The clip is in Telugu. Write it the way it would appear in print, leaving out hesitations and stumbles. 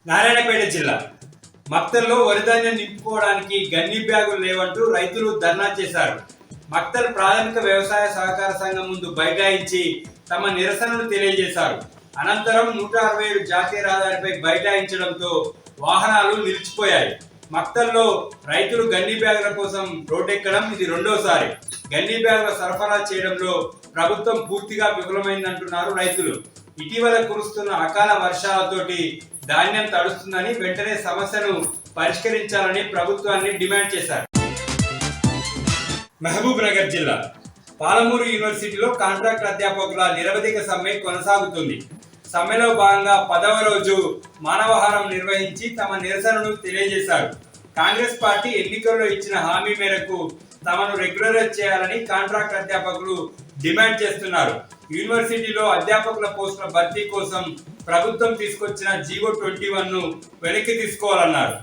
నారాయణపేట జిల్లా మక్తల్లో వరిధాన్యం నింపుకోవడానికి గన్ని బ్యాగులు లేవంటూ రైతులు ధర్నా చేశారు. మక్తల్ ప్రాథమిక వ్యవసాయ సహకార సంఘం ముందు బైఠాయించి తమ నిరసనను తెలియజేశారు. అనంతరం 167 జాతీయ రహదారిపై బైఠాయించడంతో వాహనాలు నిలిచిపోయాయి. మక్తల్లో రైతులు గన్ని బ్యాగుల కోసం రోడ్డెక్కడం ఇది రెండోసారి. గన్ని బ్యాగుల సరఫరా చేయడంలో ప్రభుత్వం పూర్తిగా విఫలమైందంటున్నారు రైతులు. ఇటీవల కురుస్తున్న అకాల వర్షాలతోటి ధాన్యం తడుస్తుందని వెంటనే సమస్యను పరిష్కరించాలని ప్రభుత్వాన్ని డిమాండ్ చేశారు. మహబూబ్ నగర్ జిల్లా పాలమూరు యూనివర్సిటీలో కాంట్రాక్ట్ అధ్యాపకుల నిరవధిక సమ్మె కొనసాగుతుంది. సమ్మెలో భాగంగా 10వ రోజు మానవహారం నిర్వహించి తమ నిరసనను తెలియజేశారు. కాంగ్రెస్ పార్టీ ఎన్నికల్లో ఇచ్చిన హామీ మేరకు తమను రెగ్యులరైజ్ చేయాలని కాంట్రాక్ట్ అధ్యాపకులు డిమాండ్ చేస్తున్నారు. యూనివర్సిటీలో అధ్యాపకుల పోస్టుల భర్తీ కోసం ప్రభుత్వం తీసుకొచ్చిన జీవో 21ను వెనక్కి తీసుకోవాలన్నారు.